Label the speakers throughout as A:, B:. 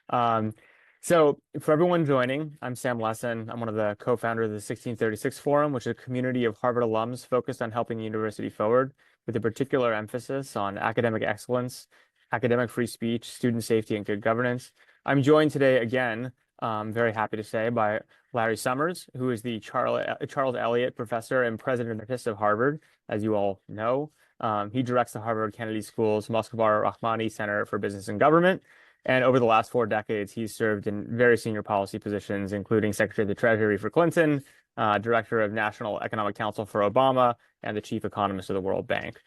A: Um, so for everyone joining, I'm Sam Lessin. I'm one of the co-founders of the 1636 Forum, which is a community of Harvard alums focused on helping the university forward, with a particular emphasis on academic excellence, academic free speech, student safety, and good governance. I'm joined today again, very happy to say, by Larry Summers, who is the Charles Eliot Professor and President Emeritus of Harvard, as you all know. He directs the Harvard Kennedy School's Moscow Rahmani Center for Business and Government. And over the last 4 decades, he's served in very senior policy positions, including Secretary of the Treasury for Clinton, Director of National Economic Council for Obama, and the Chief Economist of the World Bank.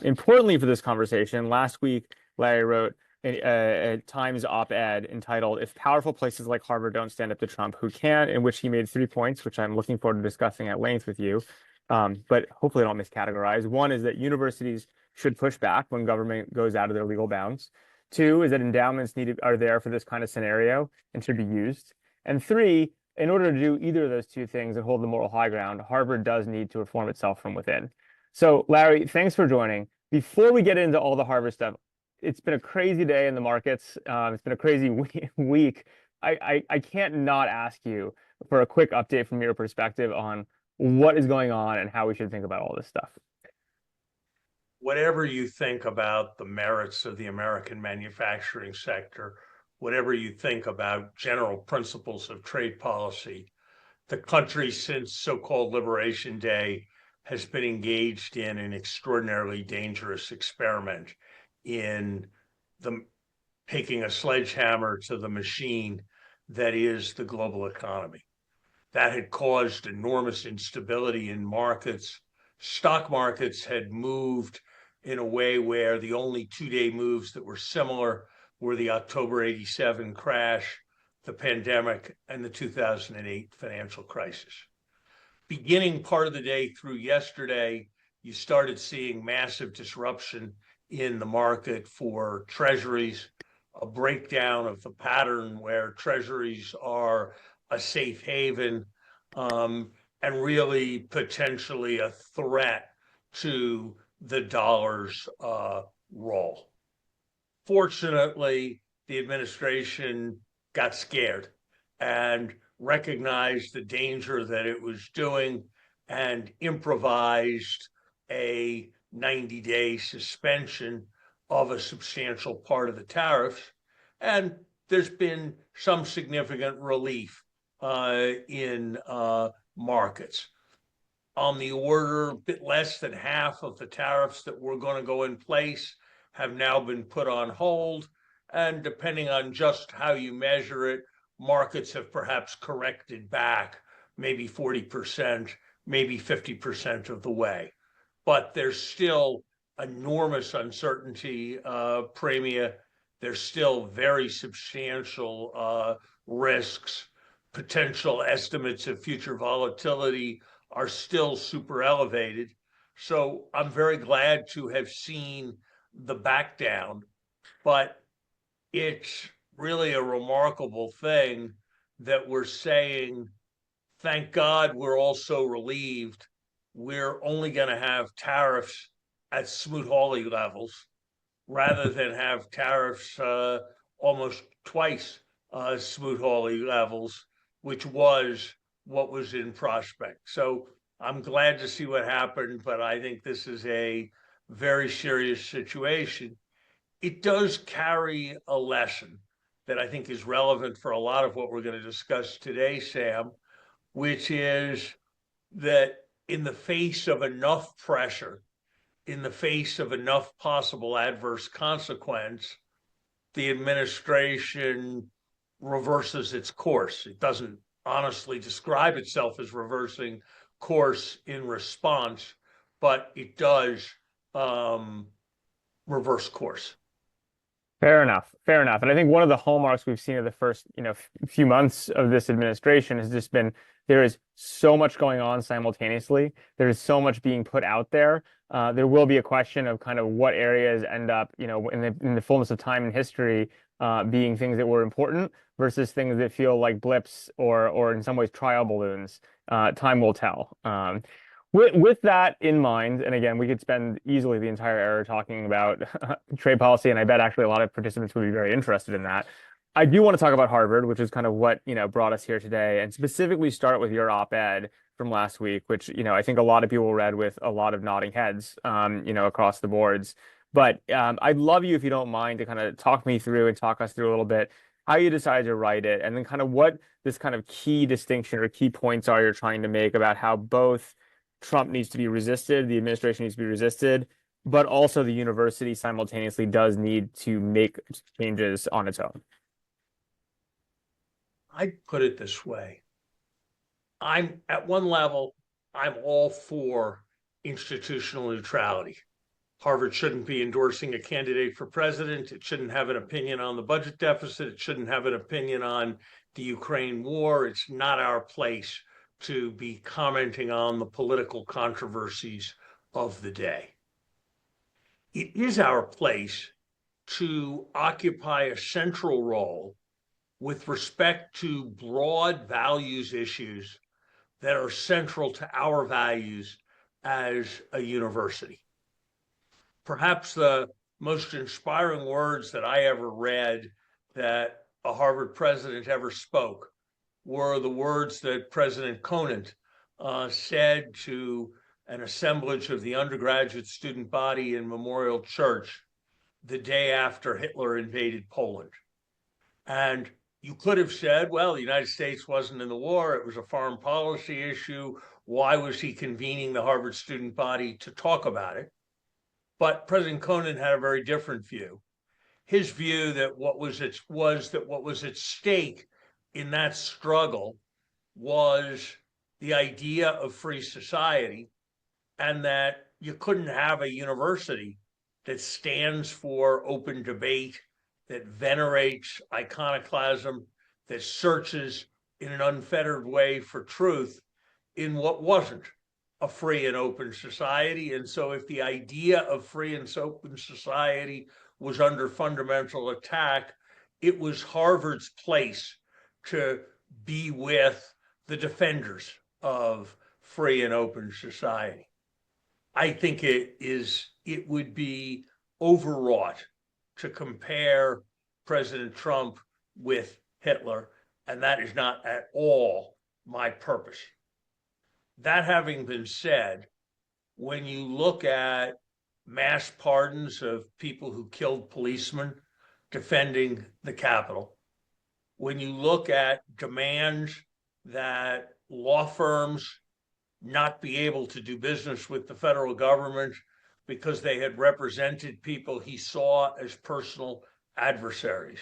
A: Importantly for this conversation, last week, Larry wrote a Times op-ed entitled "If Powerful Places Like Harvard Don't Stand Up to Trump, Who Can?" in which he made 3 points, which I'm looking forward to discussing at length with you. But hopefully I don't miscategorize. One is that universities should push back when government goes out of their legal bounds. Two is that endowments are there for this kind of scenario and should be used. And three, in order to do either of those two things and hold the moral high ground, Harvard does need to reform itself from within. So, Larry, thanks for joining. Before we get into all the Harvard stuff, it's been a crazy day in the markets. It's been a crazy week. I can't not ask you for a quick update from your perspective on what is going on and how we should think about all this stuff.
B: Whatever you think about the merits of the American manufacturing sector, whatever you think about general principles of trade policy, the country since so-called Liberation Day has been engaged in an extraordinarily dangerous experiment in taking a sledgehammer to the machine that is the global economy. That had caused enormous instability in markets. Stock markets had moved in a way where the only two-day moves that were similar were the October 87 crash, the pandemic, and the 2008 financial crisis. Beginning part of the day through yesterday, you started seeing massive disruption in the market for treasuries, a breakdown of the pattern where treasuries are a safe haven, and really potentially a threat to the dollar's role. Fortunately, the administration got scared and recognized the danger that it was doing and improvised a 90-day suspension of a substantial part of the tariffs. And there's been some significant relief in markets. On the order, a bit less than half of the tariffs that were going to go in place have now been put on hold. And depending on just how you measure it, markets have perhaps corrected back maybe 40%, maybe 50% of the way. But there's still enormous uncertainty premia. There's still very substantial risks. Potential estimates of future volatility are still super elevated. So I'm very glad to have seen the back down, but it's really a remarkable thing that we're saying, thank God we're all so relieved. We're only going to have tariffs at Smoot-Hawley levels rather than have tariffs almost twice Smoot-Hawley levels, which was what was in prospect. So I'm glad to see what happened, but I think this is a very serious situation. It does carry a lesson that I think is relevant for a lot of what we're going to discuss today, Sam, which is that in the face of enough pressure, in the face of enough possible adverse consequence, the administration reverses its course. It doesn't honestly describe itself as reversing course in response, but it does reverse course.
A: Fair enough. Fair enough. And I think one of the hallmarks we've seen of the first, few months of this administration has just been there is so much going on simultaneously. There is so much being put out there. There will be a question of kind of what areas end up, in the fullness of time in history, being things that were important versus things that feel like blips or in some ways trial balloons. Time will tell. With that in mind, and again, we could spend easily the entire hour talking about trade policy, and I bet actually a lot of participants would be very interested in that. I do want to talk about Harvard, which is kind of what, brought us here today, and specifically start with your op-ed from last week, which, I think a lot of people read with a lot of nodding heads, across the boards. But I'd love you, if you don't mind, to kind of talk me through and talk us through a little bit how you decided to write it, and then kind of what this kind of key distinction or key points are you're trying to make about how both Trump needs to be resisted, the administration needs to be resisted, but also the university simultaneously does need to make changes on its own.
B: I'd put it this way. I'm at one level, I'm all for institutional neutrality. Harvard shouldn't be endorsing a candidate for president. It shouldn't have an opinion on the budget deficit. It shouldn't have an opinion on the Ukraine war. It's not our place to be commenting on the political controversies of the day. It is our place to occupy a central role with respect to broad values issues that are central to our values as a university. Perhaps the most inspiring words that I ever read that a Harvard president ever spoke were the words that President Conant said to an assemblage of the undergraduate student body in Memorial Church the day after Hitler invaded Poland. And you could have said, well, the United States wasn't in the war. It was a foreign policy issue. Why was he convening the Harvard student body to talk about it? But President Conant had a very different view. His view that what was at stake in that struggle was the idea of free society, and that you couldn't have a university that stands for open debate, that venerates iconoclasm, that searches in an unfettered way for truth in what wasn't a free and open society. And so if the idea of free and open society was under fundamental attack, it was Harvard's place to be with the defenders of free and open society. I think it would be overwrought to compare President Trump with Hitler, and that is not at all my purpose. That having been said, when you look at mass pardons of people who killed policemen defending the Capitol, when you look at demands that law firms not be able to do business with the federal government because they had represented people he saw as personal adversaries,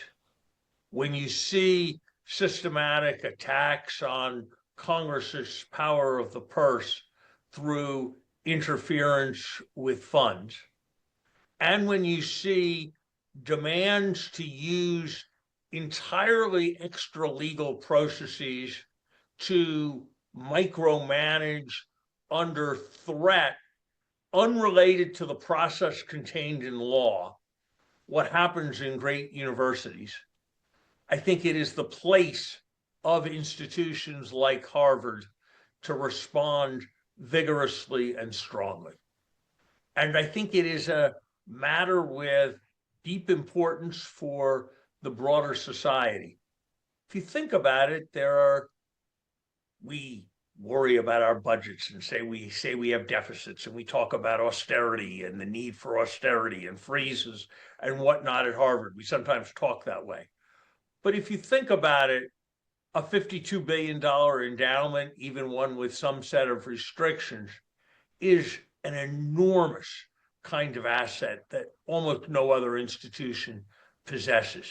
B: when you see systematic attacks on Congress's power of the purse through interference with funds, and when you see demands to use entirely extra legal processes to micromanage under threat, unrelated to the process contained in law, what happens in great universities, I think it is the place of institutions like Harvard to respond vigorously and strongly. And I think it is a matter with deep importance for the broader society. If you think about it, we worry about our budgets and say we have deficits, and we talk about austerity and the need for austerity and freezes and whatnot at Harvard. We sometimes talk that way. But if you think about it, a $52 billion endowment, even one with some set of restrictions, is an enormous kind of asset that almost no other institution possesses.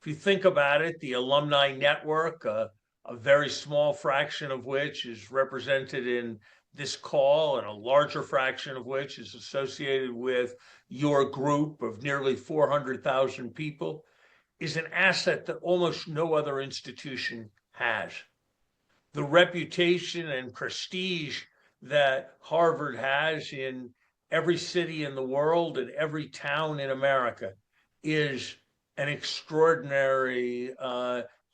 B: If you think about it, the alumni network, a very small fraction of which is represented in this call, and a larger fraction of which is associated with your group of nearly 400,000 people, is an asset that almost no other institution has. The reputation and prestige that Harvard has in every city in the world and every town in America is an extraordinary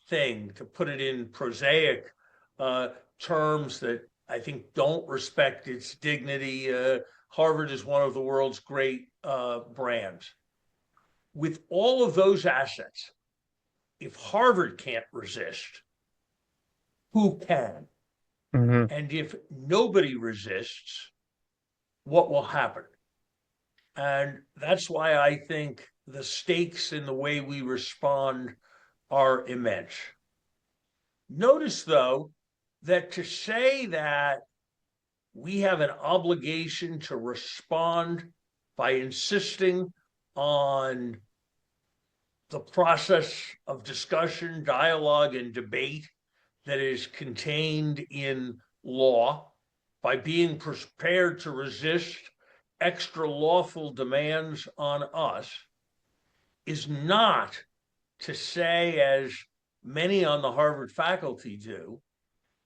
B: thing. To put it in prosaic terms that I think don't respect its dignity, Harvard is one of the world's great brands. With all of those assets, if Harvard can't resist, who can?
A: Hmm.
B: And if nobody resists, what will happen? And that's why I think the stakes in the way we respond are immense. Notice, though, that to say that we have an obligation to respond by insisting on the process of discussion, dialogue, and debate that is contained in law, by being prepared to resist extra lawful demands on us, is not to say, as many on the Harvard faculty do,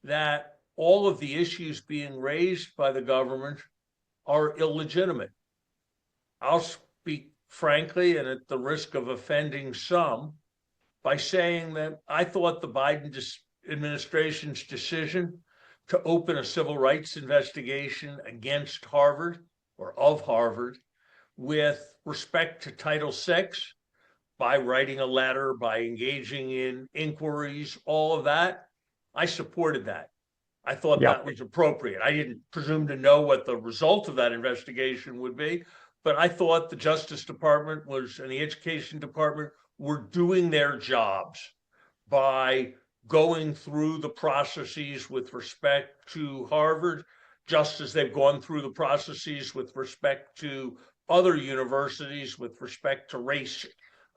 B: that all of the issues being raised by the government are illegitimate. I'll speak frankly and at the risk of offending some by saying that I thought the Biden administration's decision to open a civil rights investigation against Harvard or of Harvard with respect to Title VI, by writing a letter, by engaging in inquiries, all of that, I supported that. I thought
A: Yeah.
B: that was appropriate. I didn't presume to know what the result of that investigation would be, but I thought the Justice Department was and the Education Department were doing their jobs by going through the processes with respect to Harvard, just as they've gone through the processes with respect to other universities with respect to race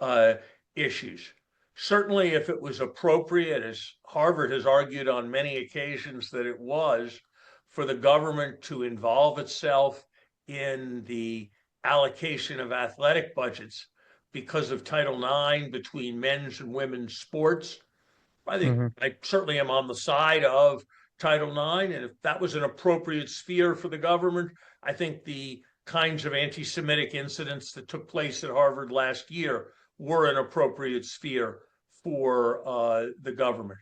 B: uh, issues. Certainly, if it was appropriate, as Harvard has argued on many occasions that it was, for the government to involve itself in the allocation of athletic budgets because of Title IX between men's and women's sports, I think
A: Hmm.
B: I certainly am on the side of Title IX. And if that was an appropriate sphere for the government, I think the kinds of anti Semitic incidents that took place at Harvard last year were an appropriate sphere for the government.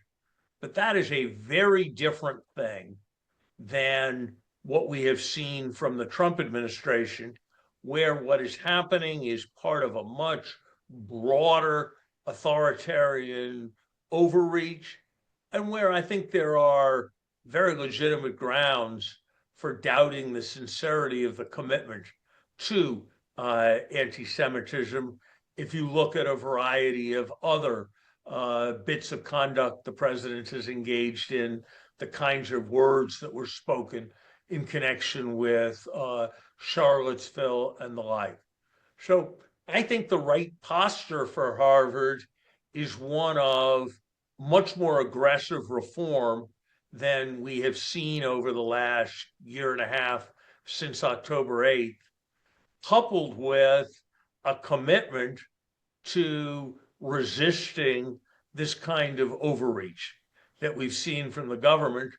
B: But that is a very different thing than what we have seen from the Trump administration, where what is happening is part of a much broader authoritarian overreach, and where I think there are very legitimate grounds for doubting the sincerity of the commitment to anti Semitism. If you look at a variety of other bits of conduct the president has engaged in, the kinds of words that were spoken in connection with Charlottesville and the like. So I think the right posture for Harvard is one of much more aggressive reform than we have seen over the last year and a half since October 8th, coupled with a commitment to resisting this kind of overreach that we've seen from the government.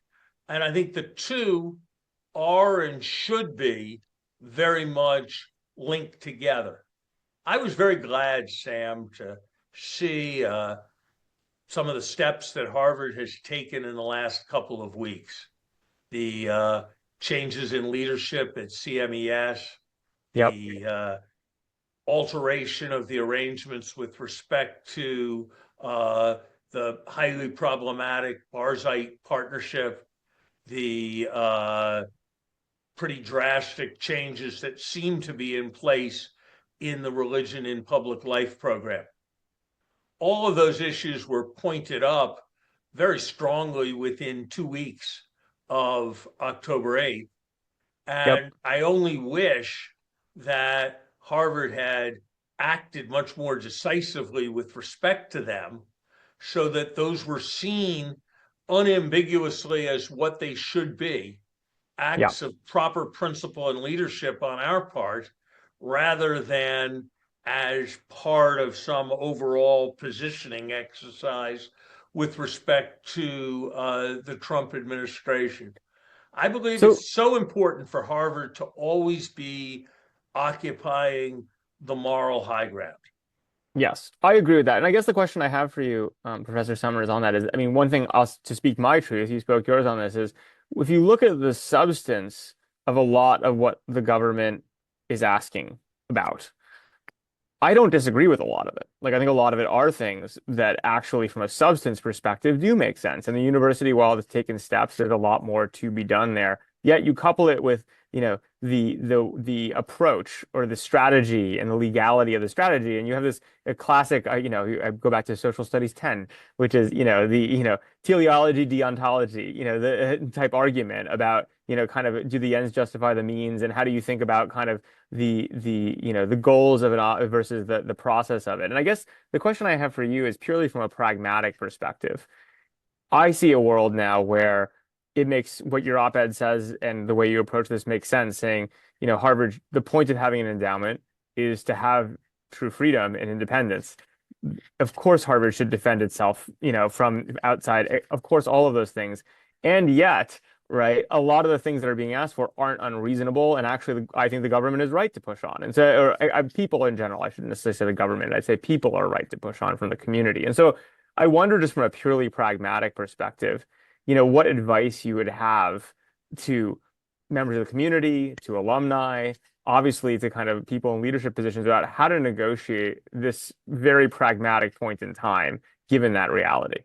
B: And I think the two are and should be very much linked together. I was very glad, Sam, to see some of the steps that Harvard has taken in the last couple of weeks. The changes in leadership at CMES,
A: Yep.
B: the alteration of the arrangements with respect to the highly problematic Barzite partnership, the pretty drastic changes that seem to be in place in the Religion in Public Life program. All of those issues were pointed up very strongly within 2 weeks of October 8th.
A: Yep.
B: And I only wish that Harvard had acted much more decisively with respect to them so that those were seen unambiguously as what they should be,
A: Yeah.
B: acts of proper principle and leadership on our part, rather than as part of some overall positioning exercise with respect to the Trump administration. I believe
A: So
B: it's so important for Harvard to always be occupying the moral high ground.
A: yes, I agree with that. And I guess the question I have for you, Professor Summers, on that is, I mean, one thing to speak my truth, you spoke yours on this, is if you look at the substance of a lot of what the government is asking about, I don't disagree with a lot of it. Like, I think a lot of it are things that actually, from a substance perspective, do make sense. And the university, while it's taken steps, there's a lot more to be done there. Yet you couple it with, the approach or the strategy and the legality of the strategy, and you have this a classic. I go back to Social Studies 10, which is, teleology, deontology, the type argument about, kind of do the ends justify the means, and how do you think about kind of the goals of it versus the process of it. And I guess the question I have for you is purely from a pragmatic perspective. I see a world now where it makes what your op-ed says and the way you approach this makes sense, saying, Harvard, the point of having an endowment is to have true freedom and independence. Of course, Harvard should defend itself, from outside. Of course, all of those things. And yet, right, a lot of the things that are being asked for aren't unreasonable. And actually, I think the government is right to push on. And so, or people in general, I shouldn't necessarily say the government, I'd say people are right to push on from the community. And so I wonder, just from a purely pragmatic perspective, what advice you would have to members of the community, to alumni, obviously to kind of people in leadership positions about how to negotiate this very pragmatic point in time, given that reality.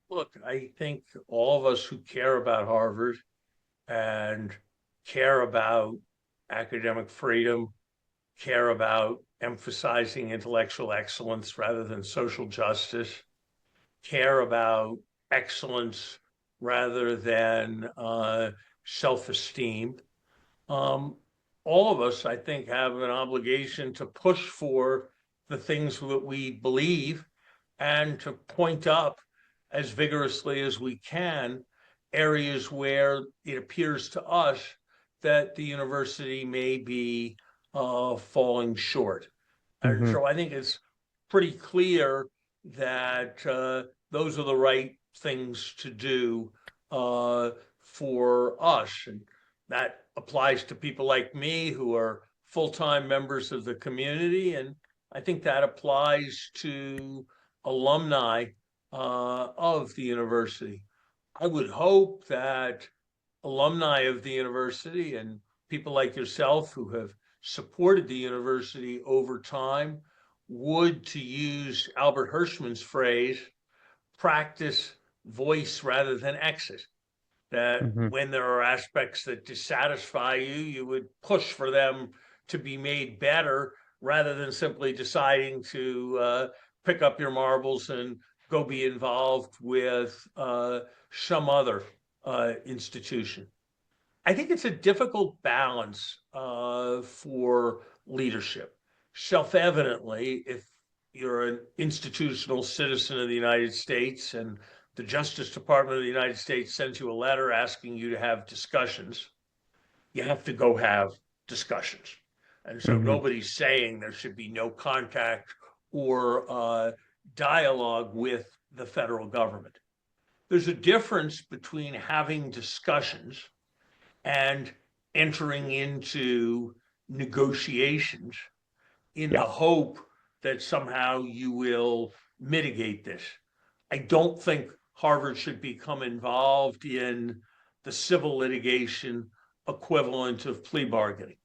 B: Look, I think all of us who care about Harvard and care about academic freedom, care about emphasizing intellectual excellence rather than social justice, care about excellence rather than self-esteem. Um, all of us, I think, have an obligation to push for the things that we believe and to point up as vigorously as we can areas where it appears to us that the university may be falling short. And
A: Hmm.
B: so I think it's pretty clear that those are the right things to do for us. And that applies to people like me who are full-time members of the community. And I think that applies to alumni of the university. I would hope that alumni of the university and people like yourself who have supported the university over time would, to use Albert Hirschman's phrase, practice voice rather than exit. That
A: Hmm.
B: when there are aspects that dissatisfy you, you would push for them to be made better rather than simply deciding to pick up your marbles and go be involved with some other institution. I think it's a difficult balance for leadership. Self evidently, if you're an institutional citizen of the United States and the Justice Department of the United States sends you a letter asking you to have discussions, you have to go have discussions. And so
A: Hmm.
B: nobody's saying there should be no contact or dialogue with the federal government. There's a difference between having discussions and entering into negotiations in
A: Yeah.
B: the hope that somehow you will mitigate this. I don't think Harvard should become involved in the civil litigation equivalent of plea bargaining.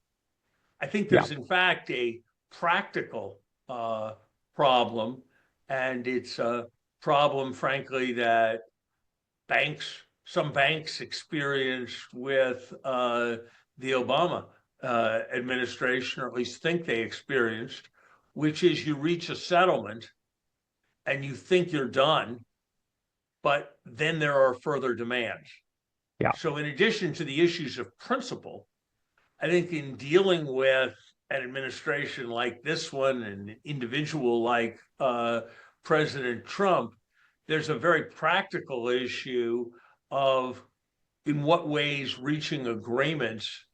B: I think
A: Yeah.
B: there's, in fact, a practical problem, and it's a problem, frankly, that some banks experienced with the Obama administration, or at least think they experienced, which is you reach a settlement and you think you're done, but then there are further demands.
A: Yeah.
B: So, in addition to the issues of principle, I think in dealing with an administration like this one and an individual like President Trump, there's a very practical issue of in what ways reaching agreements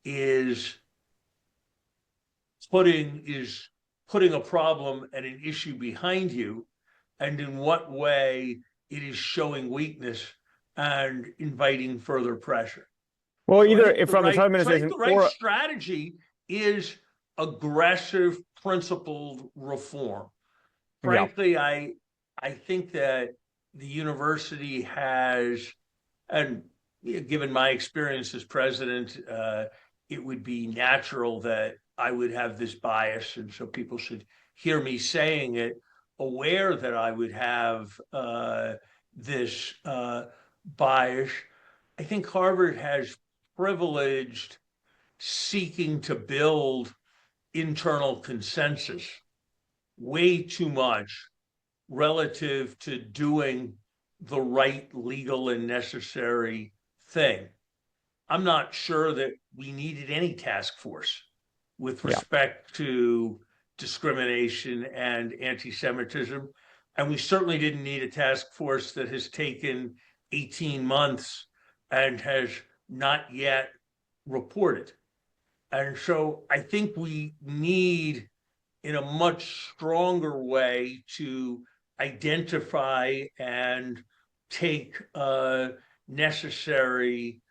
B: is putting a problem and an issue behind you, and in what way it is showing weakness and inviting further pressure.
A: Well,
B: So I
A: either
B: think the
A: from the
B: right
A: Trump
B: so I think
A: administration
B: the right
A: or,
B: strategy is aggressive principled reform.
A: yeah.
B: Frankly, I think that the university has, and given my experience as president, it would be natural that I would have this bias, and so people should hear me saying it, aware that I would have this bias. I think Harvard has privileged seeking to build internal consensus way too much relative to doing the right legal and necessary thing. I'm not sure that we needed any task force with
A: Yeah.
B: respect to discrimination and anti Semitism. And we certainly didn't need a task force that has taken 18 months and has not yet reported. And so I think we need, in a much stronger way, to identify and take necessary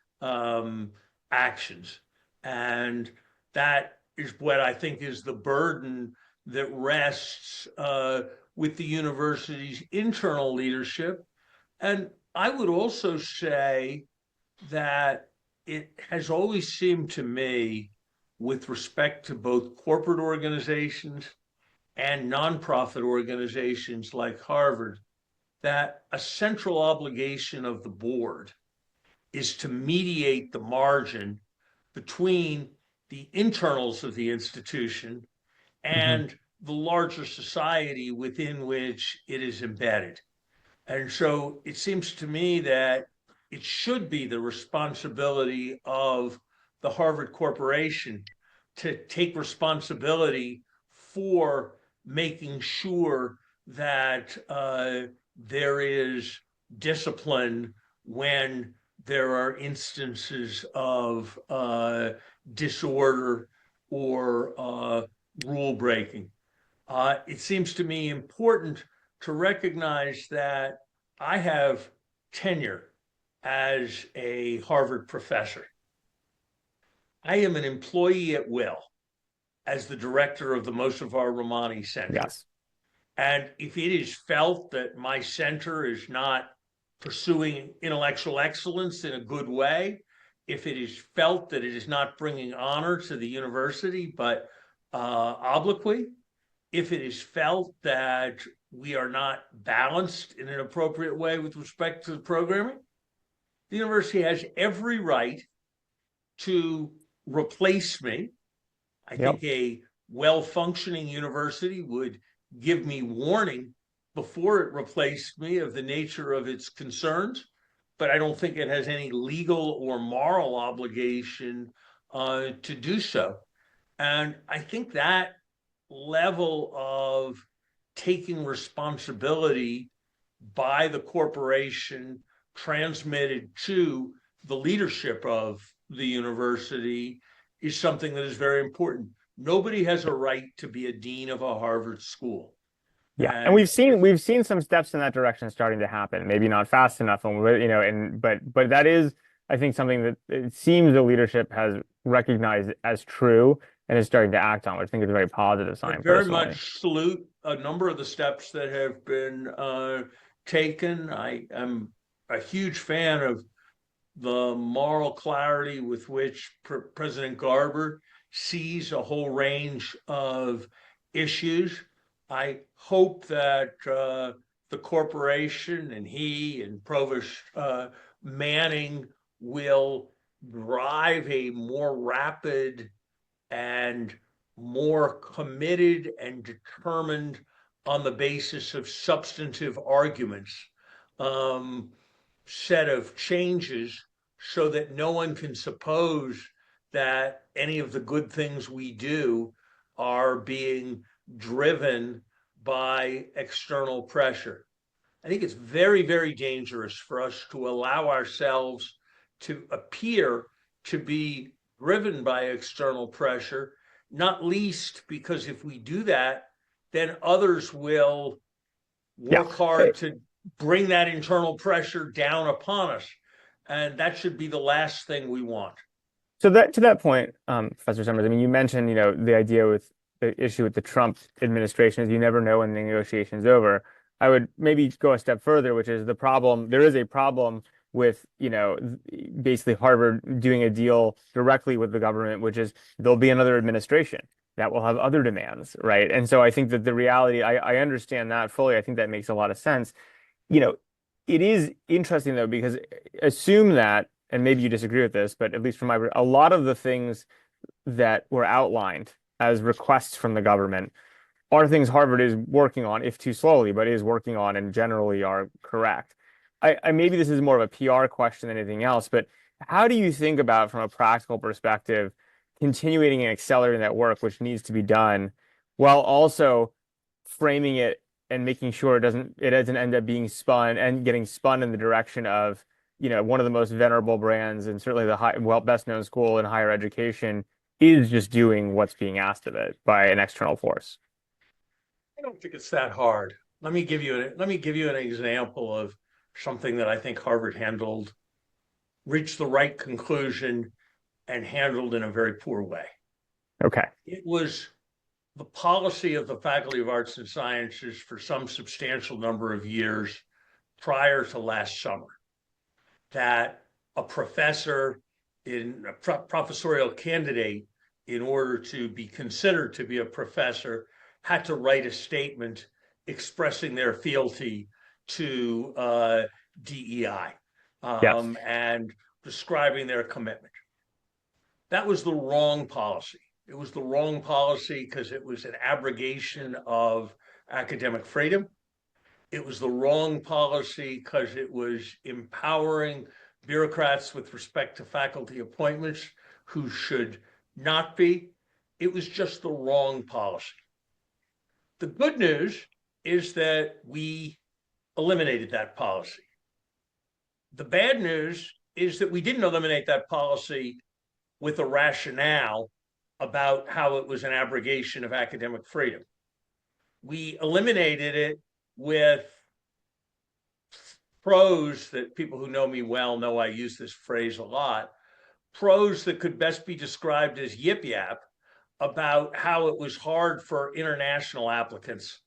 B: actions. And that is what I think is the burden that rests with the university's internal leadership. And I would also say that it has always seemed to me, with respect to both corporate organizations and nonprofit organizations like Harvard, that a central obligation of the board is to mediate the margin between the internals of the institution
A: Hmm.
B: and the larger society within which it is embedded. And so it seems to me that it should be the responsibility of the Harvard Corporation to take responsibility for making sure that there is discipline when there are instances of disorder or rule breaking. It seems to me important to recognize that I have tenure as a Harvard professor. I am an employee at will as the director of the Moshavar Rahmani Center.
A: Yes.
B: And if it is felt that my center is not pursuing intellectual excellence in a good way, if it is felt that it is not bringing honor to the university, but obloquy, if it is felt that we are not balanced in an appropriate way with respect to the programming, the university has every right to replace me. I
A: Yep.
B: think a well functioning university would give me warning before it replaced me of the nature of its concerns, but I don't think it has any legal or moral obligation to do so. And I think that level of taking responsibility by the corporation transmitted to the leadership of the university is something that is very important. Nobody has a right to be a dean of a Harvard school.
A: Yeah, and
B: And
A: we've seen some steps in that direction starting to happen. Maybe not fast enough, and but that is, I think, something that it seems the leadership has recognized as true and is starting to act on, which I think is a very positive
B: I
A: sign
B: very
A: personally.
B: much salute a number of the steps that have been taken. I am a huge fan of the moral clarity with which President Garber sees a whole range of issues. I hope that the corporation and he and Provost Manning will drive a more rapid and more committed and determined on the basis of substantive arguments um, set of changes so that no one can suppose that any of the good things we do are being driven by external pressure. I think it's very, very dangerous for us to allow ourselves to appear to be driven by external pressure, not least because if we do that, then others will
A: Yeah.
B: work hard to bring that internal pressure down upon us. And that should be the last thing we want.
A: So that to that point, Professor Summers, I mean, you mentioned, the idea with the issue with the Trump administration is you never know when the negotiation's over. I would maybe go a step further, which is the problem. There is a problem with, basically Harvard doing a deal directly with the government, which is there'll be another administration that will have other demands, right? And so I think that the reality, I understand that fully. I think that makes a lot of sense. You know, it is interesting though, because assume that, and maybe you disagree with this, but at least from a lot of the things that were outlined as requests from the government are things Harvard is working on, if too slowly, but is working on and generally are correct. I maybe this is more of a PR question than anything else, but how do you think about, from a practical perspective, continuing and accelerating that work, which needs to be done, while also framing it and making sure it doesn't end up being spun and getting spun in the direction of, one of the most venerable brands and certainly the best known school in higher education is just doing what's being asked of it by an external force.
B: I don't think it's that hard. Let me give you an example of something that I think Harvard handled, reached the right conclusion, and handled in a very poor way.
A: Okay.
B: It was the policy of the Faculty of Arts and Sciences for some substantial number of years prior to last summer that a professor in a professorial candidate, in order to be considered to be a professor, had to write a statement expressing their fealty to DEI,
A: Yes.
B: and describing their commitment. That was the wrong policy. It was the wrong policy because it was an abrogation of academic freedom. It was the wrong policy because it was empowering bureaucrats with respect to faculty appointments who should not be. It was just the wrong policy. The good news is that we eliminated that policy. The bad news is that we didn't eliminate that policy with a rationale about how it was an abrogation of academic freedom. We eliminated it with prose that people who know me well know I use this phrase a lot, prose that could best be described as yip yap about how it was hard for international applicants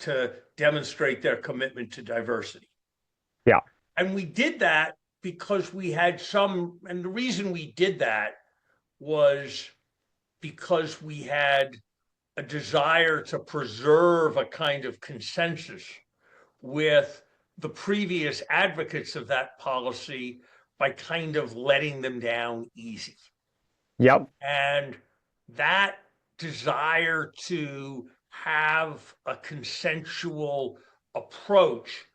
B: to demonstrate their commitment to diversity.
A: Yeah.
B: And we did that because we had and the reason we did that was because we had a desire to preserve a kind of consensus with the previous advocates of that policy by kind of letting them down easy.
A: Yep.
B: And that desire to have a consensual approach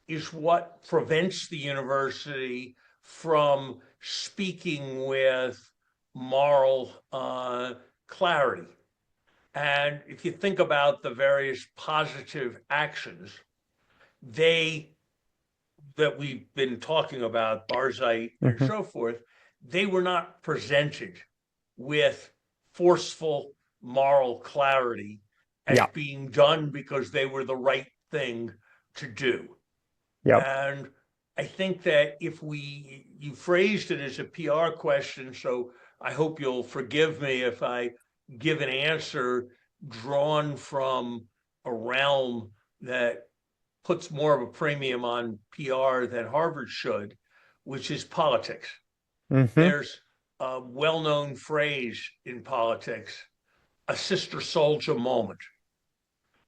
B: is what prevents the university from speaking with moral clarity. And if you think about the various positive actions, they that we've been talking about, Barzite and
A: Hmm.
B: so forth, they were not presented with forceful moral clarity as
A: Yeah.
B: being done because they were the right thing to do.
A: Yep.
B: And I think that you phrased it as a PR question, so I hope you'll forgive me if I give an answer drawn from a realm that puts more of a premium on PR than Harvard should, which is politics.
A: Hmm.
B: There's a well-known phrase in politics, a sister soldier moment.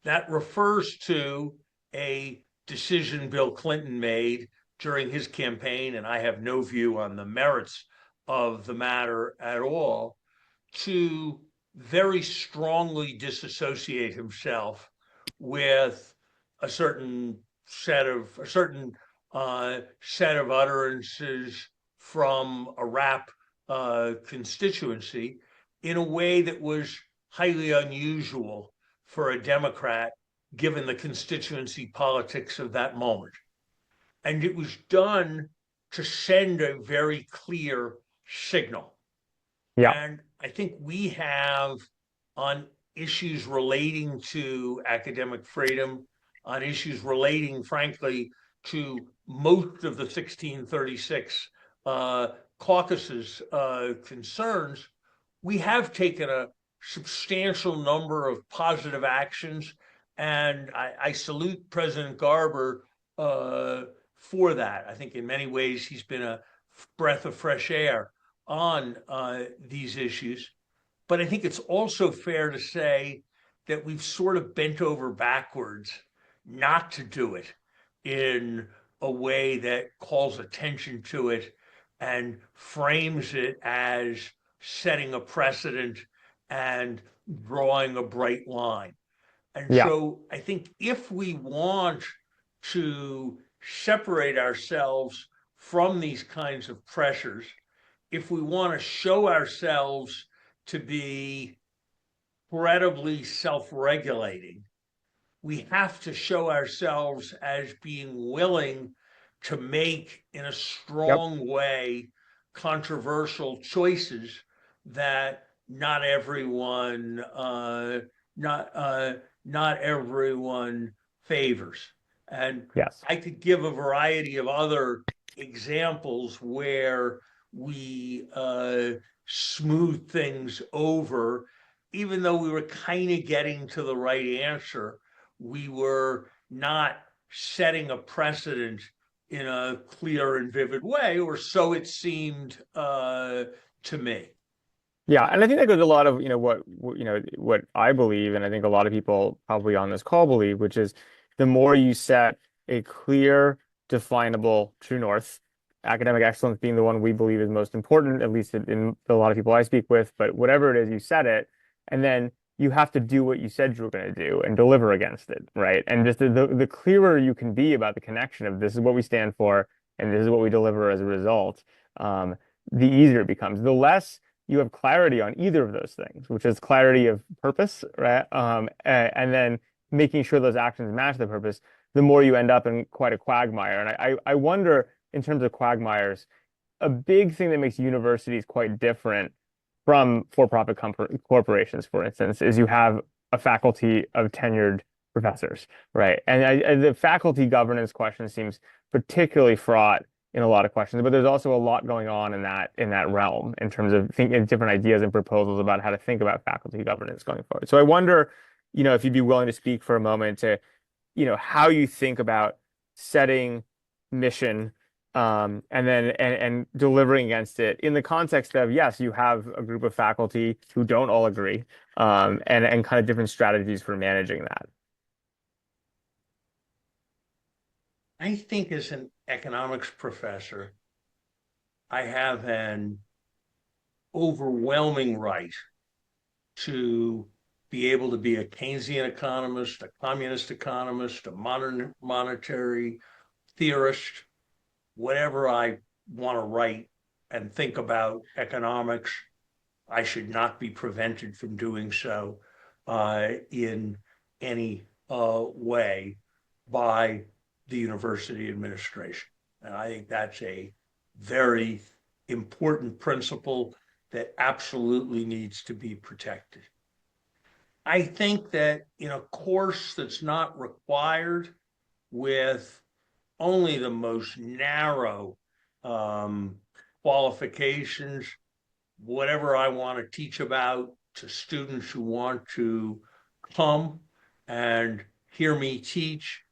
B: That refers to a decision Bill Clinton made during his campaign, and I have no view on the merits of the matter at all, to very strongly disassociate himself with a certain set of utterances from a rap constituency in a way that was highly unusual for a Democrat, given the constituency politics of that moment. And it was done to send a very clear signal.
A: Yeah.
B: And I think we have, on issues relating to academic freedom, on issues relating, frankly, to most of the 1636 caucus's concerns, we have taken a substantial number of positive actions. And I salute President Garber for that. I think in many ways he's been a breath of fresh air on these issues. But I think it's also fair to say that we've sort of bent over backwards not to do it in a way that calls attention to it and frames it as setting a precedent and drawing a bright line. And
A: Yeah.
B: so I think if we want to separate ourselves from these kinds of pressures, if we want to show ourselves to be incredibly self regulating, we have to show ourselves as being willing to make, in a
A: Yep.
B: strong way, controversial choices that not not everyone favors. And
A: Yes.
B: I could give a variety of other examples where we smooth things over, even though we were kind of getting to the right answer. We were not setting a precedent in a clear and vivid way, or so it seemed to me.
A: Yeah, and I think that goes a lot of, what I believe, and I think a lot of people probably on this call believe, which is the more you set a clear, definable true north, academic excellence being the one we believe is most important, at least in a lot of people I speak with, but whatever it is, you set it, and then you have to do what you said you were going to do and deliver against it, right? And just the clearer you can be about the connection of this is what we stand for, and this is what we deliver as a result, the easier it becomes. The less you have clarity on either of those things, which is clarity of purpose, right? And then making sure those actions match the purpose, the more you end up in quite a quagmire. And I wonder, in terms of quagmires, a big thing that makes universities quite different from for-profit corporations, for instance, is you have a faculty of tenured professors, right? And the faculty governance question seems particularly fraught in a lot of questions, but there's also a lot going on in that realm in terms of thinking different ideas and proposals about how to think about faculty governance going forward. So I wonder, if you'd be willing to speak for a moment to, how you think about setting mission and then and delivering against it in the context of, yes, you have a group of faculty who don't all agree, and kind of different strategies for managing that.
B: I think as an economics professor, I have an overwhelming right to be able to be a Keynesian economist, a communist economist, a modern monetary theorist, whatever I want to write and think about economics. I should not be prevented from doing so in any way by the university administration. And I think that's a very important principle that absolutely needs to be protected. I think that in a course that's not required, with only the most narrow qualifications, whatever I want to teach about to students who want to come and hear me teach,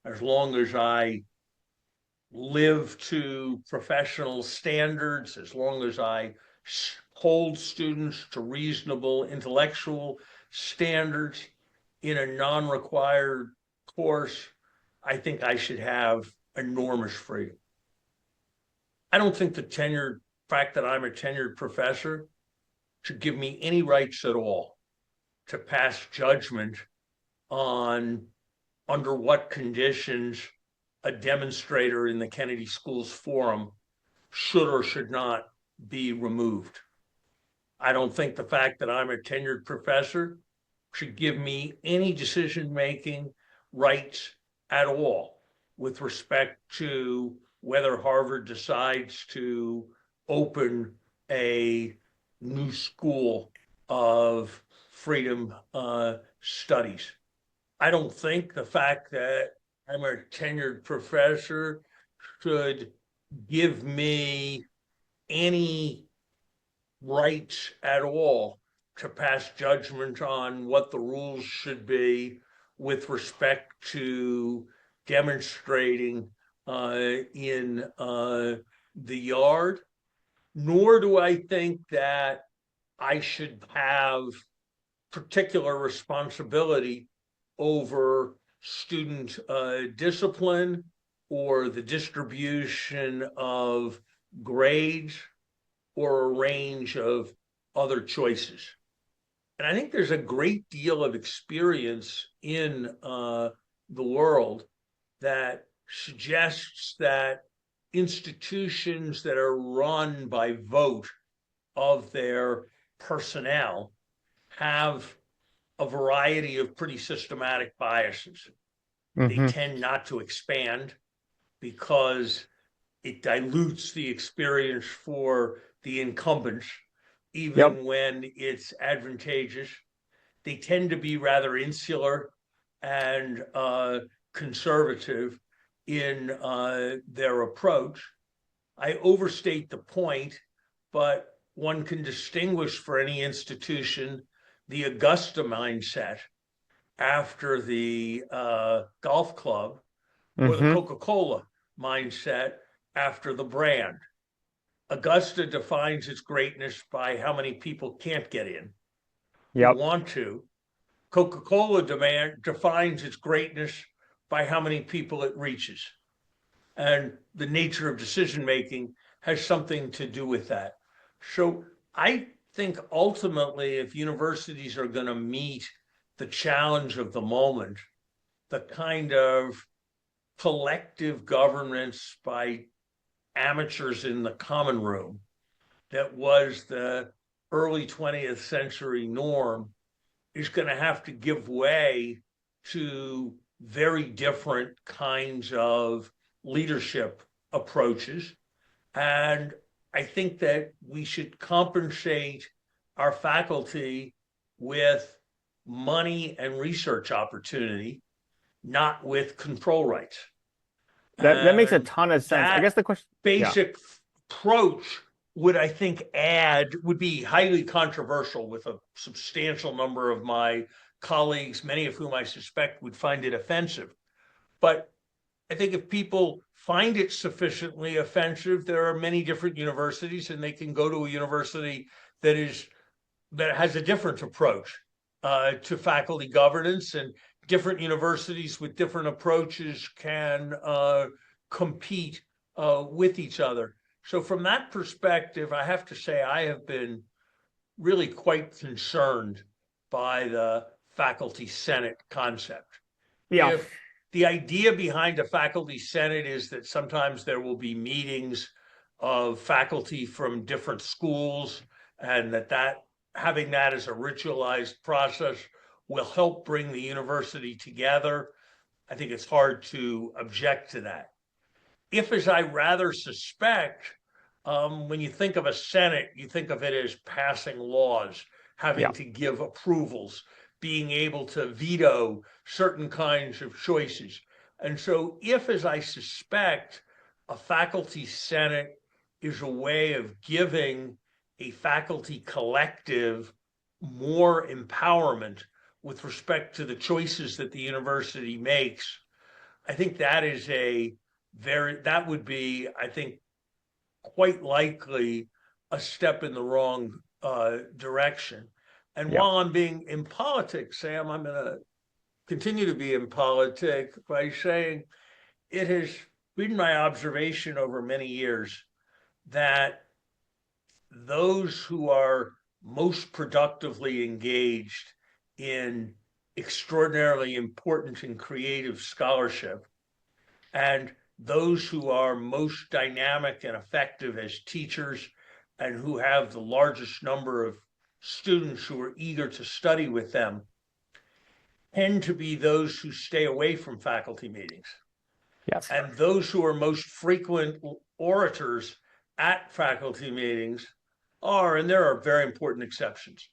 B: as long as I live to professional standards, as long as I hold students to reasonable intellectual standards in a non-required course, I think I should have enormous freedom. I don't think the fact that I'm a tenured professor should give me any rights at all to pass judgment on under what conditions a demonstrator in the Kennedy Schools Forum should or should not be removed. I don't think the fact that I'm a tenured professor should give me any decision-making rights at all with respect to whether Harvard decides to open a new school of freedom studies. I don't think the fact that I'm a tenured professor should give me any rights at all to pass judgment on what the rules should be with respect to demonstrating in the yard, nor do I think that I should have particular responsibility over student discipline or the distribution of grades or a range of other choices. And I think there's a great deal of experience in the world that suggests that institutions that are run by vote of their personnel have a variety of pretty systematic biases. They
A: Hmm.
B: tend not to expand because it dilutes the experience for the incumbents,
A: Yep.
B: even when it's advantageous. They tend to be rather insular and conservative in their approach. I overstate the point, but one can distinguish for any institution the Augusta mindset after the golf club or the
A: Hmm.
B: Coca-Cola mindset after the brand. Augusta defines its greatness by how many people can't get in who
A: Yep.
B: want to. Coca-Cola defines its greatness by how many people it reaches. And the nature of decision making has something to do with that. So I think ultimately, if universities are going to meet the challenge of the moment, the kind of collective governance by amateurs in the common room that was the early 20th century norm is going to have to give way to very different kinds of leadership approaches. And I think that we should compensate our faculty with money and research opportunity, not with control rights.
A: That makes a
B: And
A: ton of sense. I
B: that
A: guess the question, yeah,
B: basic approach would, I think, would be highly controversial with a substantial number of my colleagues, many of whom I suspect would find it offensive. But I think if people find it sufficiently offensive, there are many different universities, and they can go to a university that is that has a different approach to faculty governance, and different universities with different approaches can compete with each other. So, from that perspective, I have to say I have been really quite concerned by the faculty senate concept.
A: yeah,
B: If the idea behind a faculty senate is that sometimes there will be meetings of faculty from different schools, and that having that as a ritualized process will help bring the university together, I think it's hard to object to that. If, as I rather suspect, when you think of a Senate, you think of it as passing laws,
A: yeah,
B: having to give approvals, being able to veto certain kinds of choices. And so, if, as I suspect, a faculty Senate is a way of giving a faculty collective more empowerment with respect to the choices that the university makes, I think that would be, I think, quite likely a step in the wrong direction. And
A: yeah,
B: while I'm being in politics, Sam, I'm going to continue to be in politics by saying it has been my observation over many years that those who are most productively engaged in extraordinarily important and creative scholarship, and those who are most dynamic and effective as teachers and who have the largest number of students who are eager to study with them tend to be those who stay away from faculty meetings.
A: yes,
B: And those who are most frequent orators at faculty meetings are, and there are very important exceptions,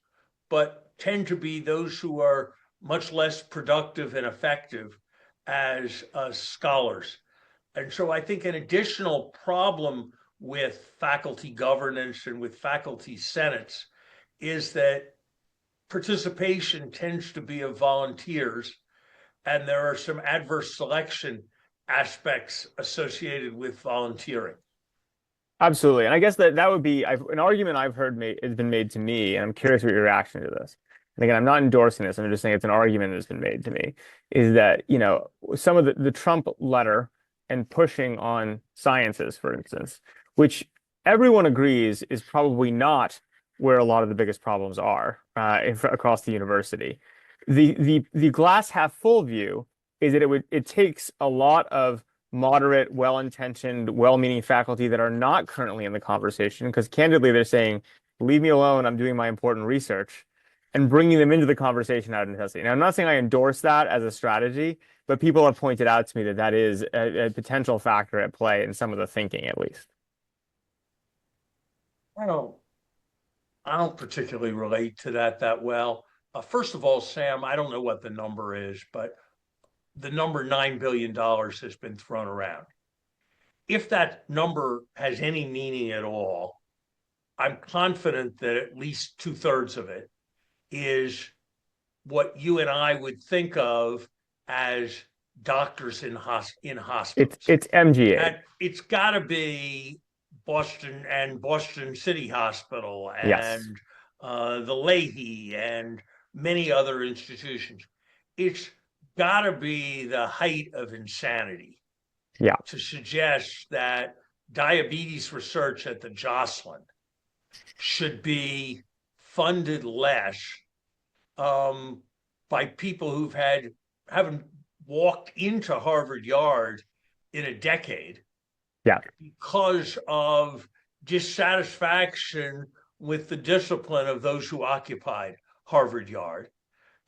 B: but tend to be those who are much less productive and effective as scholars. And so I think an additional problem with faculty governance and with faculty senates is that participation tends to be of volunteers, and there are some adverse selection aspects associated with volunteering.
A: Absolutely. And I guess that would be an argument I've heard has been made to me, and I'm curious what your reaction to this. And again, I'm not endorsing this. I'm just saying it's an argument that's been made to me, is that, some of the Trump letter and pushing on sciences, for instance, which everyone agrees is probably not where a lot of the biggest problems are across the university. The glass half full view is that it takes a lot of moderate, well-intentioned, well-meaning faculty that are not currently in the conversation, because candidly, they're saying, leave me alone, I'm doing my important research, and bringing them into the conversation out of necessity. Now, I'm not saying I endorse that as a strategy, but people have pointed out to me that that is a potential factor at play in some of the thinking, at least.
B: I don't, I don't particularly relate to that well. First of all, Sam, I don't know what the number is, but the number $9 billion has been thrown around. If that number has any meaning at all, I'm confident that at least two-thirds of it is what you and I would think of as doctors in
A: It's
B: hospitals.
A: it's MGA.
B: And it's got to be Boston and Boston City Hospital
A: Yes.
B: and the Leahy and many other institutions. It's got to be the height of insanity
A: Yeah.
B: to suggest that diabetes research at the Joslin should be funded less um, by people haven't walked into Harvard Yard in a decade
A: Yeah.
B: because of dissatisfaction with the discipline of those who occupied Harvard Yard.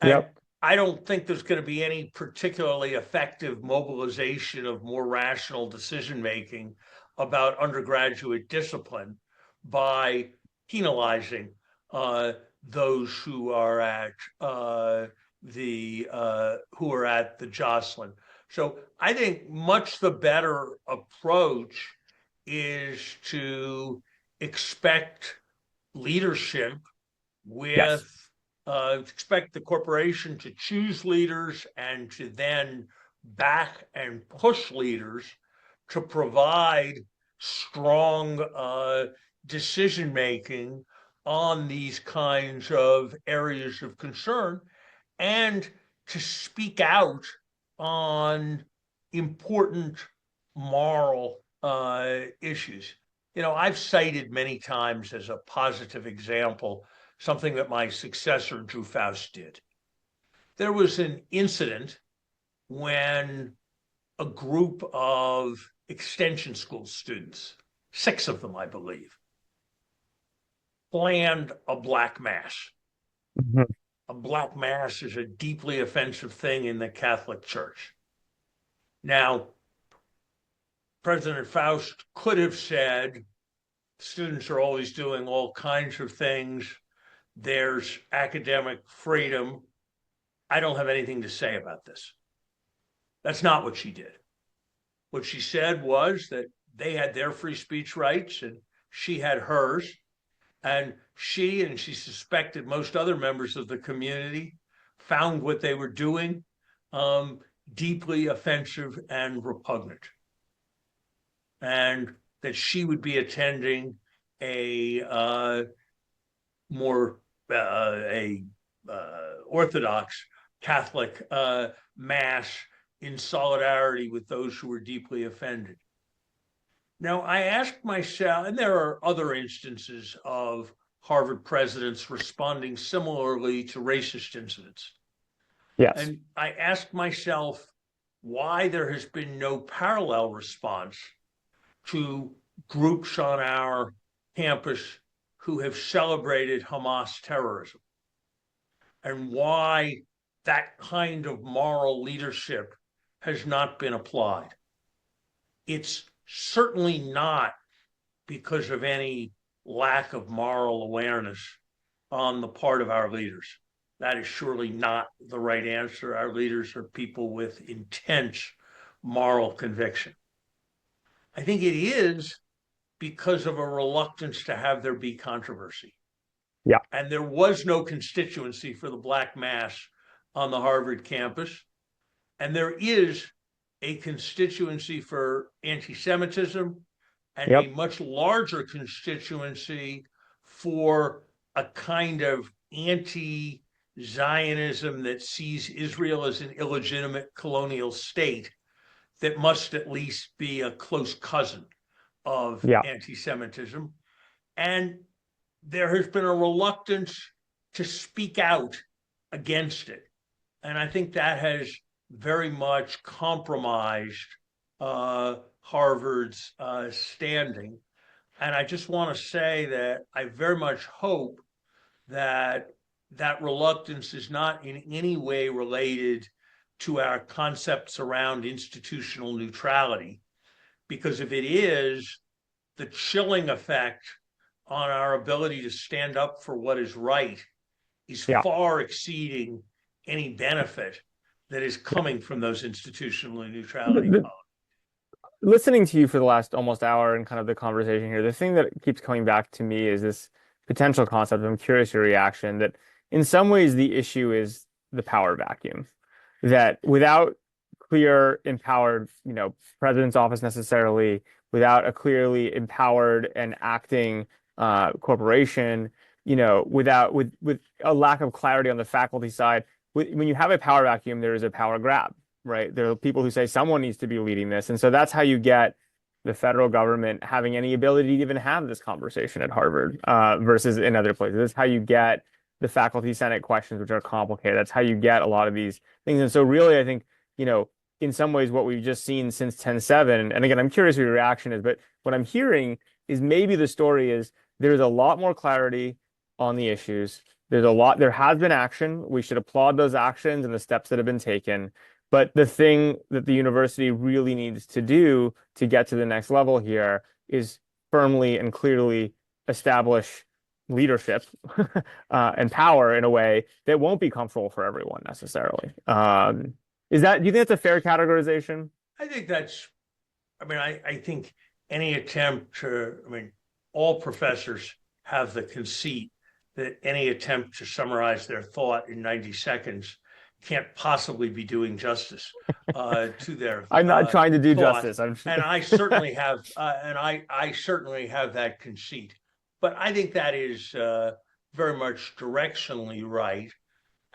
B: And
A: Yep.
B: I don't think there's going to be any particularly effective mobilization of more rational decision making about undergraduate discipline by penalizing uh, those who are at the Joslin. So I think much the better approach is to expect leadership with
A: Yes.
B: expect the corporation to choose leaders and to then back and push leaders to provide strong decision making on these kinds of areas of concern and to speak out on important moral issues. I've cited many times as a positive example something that my successor, Drew Faust, did. There was an incident when a group of extension school students, 6 of them, I believe, planned a black mass.
A: Mhm.
B: A black mass is a deeply offensive thing in the Catholic Church. Now, President Faust could have said, students are always doing all kinds of things. There's academic freedom. I don't have anything to say about this. That's not what she did. What she said was that they had their free speech rights and she had hers. And she suspected most other members of the community found what they were doing deeply offensive and repugnant. And that she would be attending a more a Orthodox Catholic mass in solidarity with those who were deeply offended. Now, I asked myself, and there are other instances of Harvard presidents responding similarly to racist incidents.
A: Yes.
B: And I asked myself why there has been no parallel response to groups on our campus who have celebrated Hamas terrorism, and why that kind of moral leadership has not been applied. It's certainly not because of any lack of moral awareness on the part of our leaders. That is surely not the right answer. Our leaders are people with intense moral conviction. I think it is because of a reluctance to have there be controversy.
A: Yeah.
B: And there was no constituency for the Black Mass on the Harvard campus. And there is a constituency for anti-Semitism and a
A: Yep.
B: much larger constituency for a kind of anti-Zionism that sees Israel as an illegitimate colonial state that must at least be a close cousin of
A: Yeah.
B: anti-Semitism. And there has been a reluctance to speak out against it. And I think that has very much compromised Harvard's standing. And I just want to say that I very much hope that that reluctance is not in any way related to our concepts around institutional neutrality, because if it is, the chilling effect on our ability to stand up for what is right is
A: Yeah.
B: far exceeding any benefit that is coming from those institutional
A: The,
B: neutrality
A: the,
B: policies.
A: listening to you for the last almost hour and kind of the conversation here, the thing that keeps coming back to me is this potential concept. I'm curious your reaction that in some ways the issue is the power vacuum. That without clear, empowered, president's office necessarily, without a clearly empowered and acting corporation, with a lack of clarity on the faculty side, when you have a power vacuum, there is a power grab, right? There are people who say someone needs to be leading this. And so that's how you get the federal government having any ability to even have this conversation at Harvard versus in other places. That's how you get the faculty senate questions, which are complicated. That's how you get a lot of these things. And so really, I think, in some ways, what we've just seen since 10/7, and again, I'm curious what your reaction is, but what I'm hearing is maybe the story is there's a lot more clarity on the issues. There has been action. We should applaud those actions and the steps that have been taken. But the thing that the university really needs to do to get to the next level here is firmly and clearly establish leadership and power in a way that won't be comfortable for everyone necessarily. Do you think that's a fair categorization?
B: I think that's, I think any attempt to, all professors have the conceit that any attempt to summarize their thought in 90 seconds can't possibly be doing justice to their
A: I'm not trying to do
B: thought.
A: justice. I'm
B: And I certainly have, I certainly have that conceit. But I think that is very much directionally right.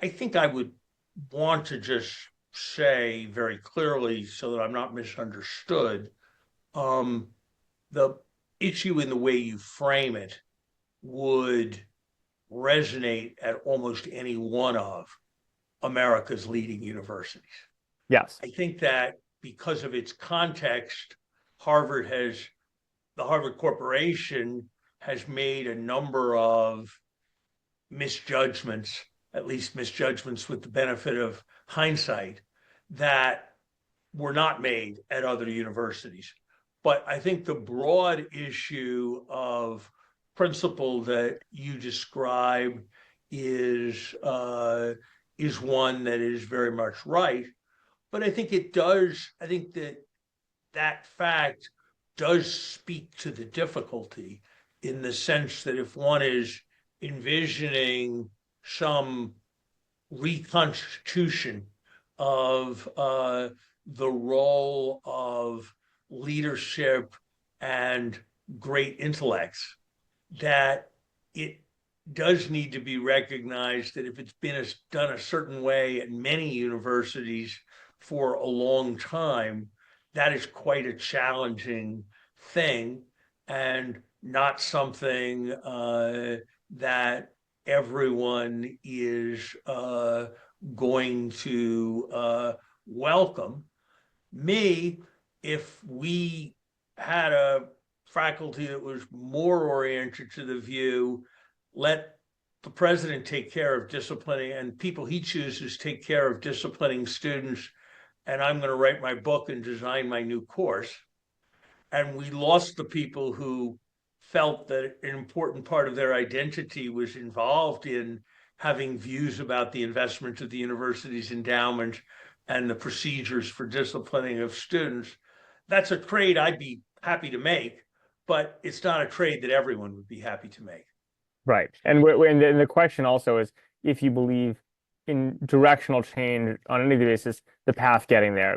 B: I think I would want to just say very clearly so that I'm not misunderstood, um, the issue in the way you frame it would resonate at almost any one of America's leading universities.
A: Yes.
B: I think that because of its context, Harvard has, the Harvard Corporation has made a number of misjudgments, at least misjudgments with the benefit of hindsight, that were not made at other universities. But I think the broad issue of principle that you describe is one that is very much right. But I think it does. I think that that fact does speak to the difficulty in the sense that if one is envisioning some reconstitution of the role of leadership and great intellects, that it does need to be recognized that if it's been done a certain way at many universities for a long time, that is quite a challenging thing and not something that everyone is going to welcome. Me, if we had a faculty that was more oriented to the view, let the president take care of disciplining and people he chooses take care of disciplining students, and I'm going to write my book and design my new course. And we lost the people who felt that an important part of their identity was involved in having views about the investment of the university's endowment and the procedures for disciplining of students. That's a trade I'd be happy to make, but it's not a trade that everyone would be happy to make.
A: Right. And the question also is if you believe in directional change on any basis, the path getting there.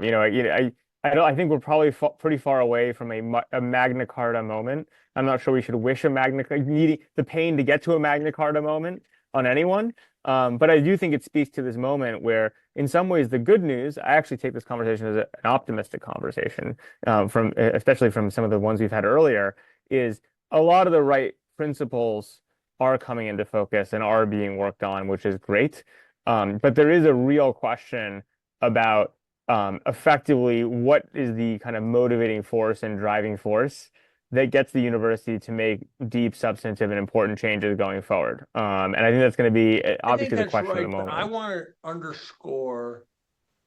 A: I think we're probably fa pretty far away from a Magna Carta moment. I'm not sure we should wish a needing the pain to get to a Magna Carta moment on anyone. But I do think it speaks to this moment where, in some ways, the good news. I actually take this conversation as an optimistic conversation, from especially from some of the ones we've had earlier. Is a lot of the right principles are coming into focus and are being worked on, which is great. But there is a real question about effectively what is the kind of motivating force and driving force that gets the university to make deep, substantive, and important changes going forward. And I think that's going to be
B: I think
A: obviously the
B: that's
A: question of
B: right,
A: the
B: but I
A: moment.
B: want to underscore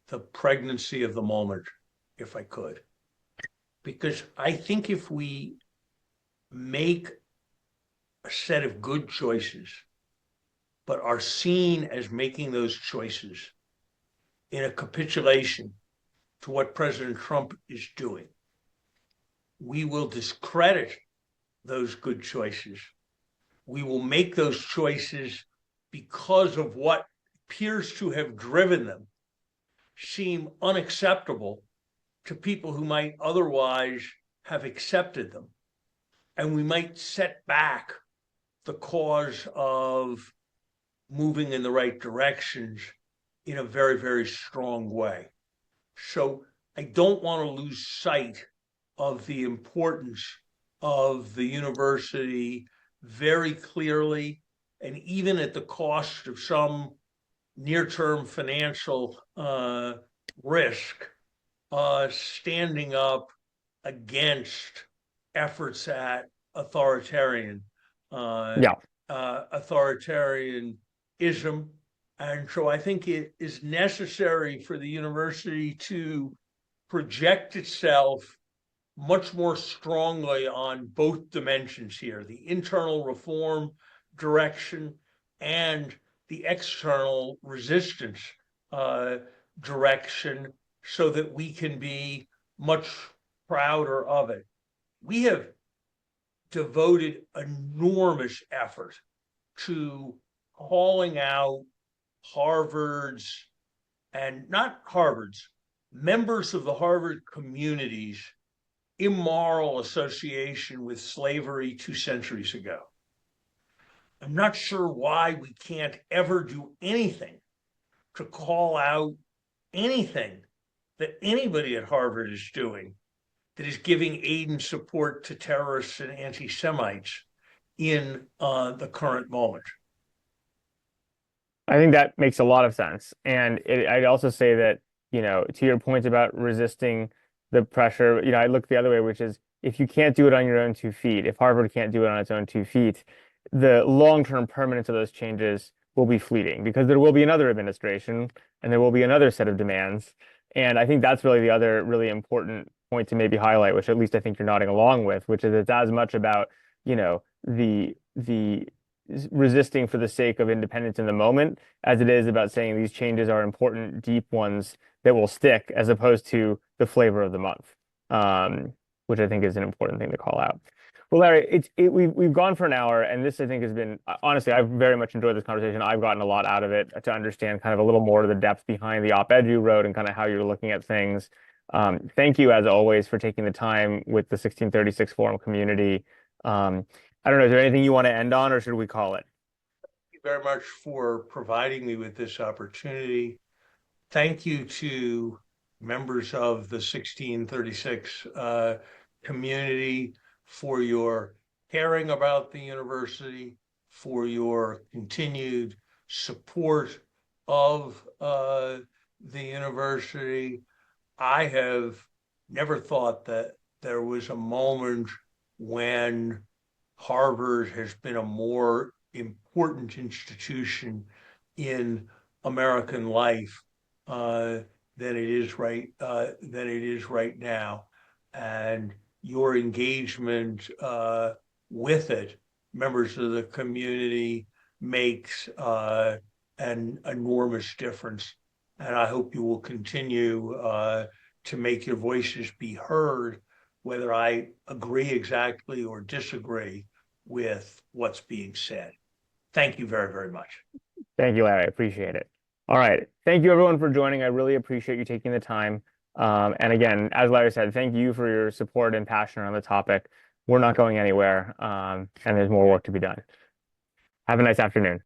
B: the pregnancy of the moment, if I could, because I think if we make a set of good choices, but are seen as making those choices in a capitulation to what President Trump is doing, we will discredit those good choices. We will make those choices because of what appears to have driven them seem unacceptable to people who might otherwise have accepted them. And we might set back the cause of moving in the right directions in a very, very strong way. So I don't want to lose sight of the importance of the university very clearly, and even at the cost of some near-term financial risk, standing up against efforts at authoritarian uh,
A: Yeah.
B: authoritarianism. And so I think it is necessary for the university to project itself much more strongly on both dimensions here, the internal reform direction and the external resistance uh, direction, so that we can be much prouder of it. We have devoted enormous effort to calling out Harvard's, and not Harvard's, members of the Harvard community's immoral association with slavery 2 centuries ago. I'm not sure why we can't ever do anything to call out anything that anybody at Harvard is doing that is giving aid and support to terrorists and anti Semites in the current moment.
A: I think that makes a lot of sense. And I'd also say that, to your point about resisting the pressure, I look the other way, which is if you can't do it on your own 2 feet, if Harvard can't do it on its own 2 feet, the long-term permanence of those changes will be fleeting because there will be another administration and there will be another set of demands. And I think that's really the other really important point to maybe highlight, which at least I think you're nodding along with, which is it's as much about, the resisting for the sake of independence in the moment as it is about saying these changes are important, deep ones that will stick, as opposed to the flavor of the month, which I think is an important thing to call out. Well, Larry, we've gone for an hour, and this I think has been honestly, I've very much enjoyed this conversation. I've gotten a lot out of it to understand kind of a little more of the depth behind the op-ed you wrote and kind of how you're looking at things. Thank you, as always, for taking the time with the 1636 Forum community. I don't know, is there anything you want to end on, or should we call it?
B: Thank you very much for providing me with this opportunity. Thank you to members of the 1636 community for your caring about the university, for your continued support of the university. I have never thought that there was a moment when Harvard has been a more important institution in American life than it is right now, and your engagement with it, members of the community, makes an enormous difference. And I hope you will continue to make your voices be heard, whether I agree exactly or disagree with what's being said. Thank you very, very much.
A: Thank you, Larry. I appreciate it. All right. Thank you, everyone, for joining. I really appreciate you taking the time. And again, as Larry said, thank you for your support and passion on the topic. We're not going anywhere, and there's more work to be done. Have a nice afternoon.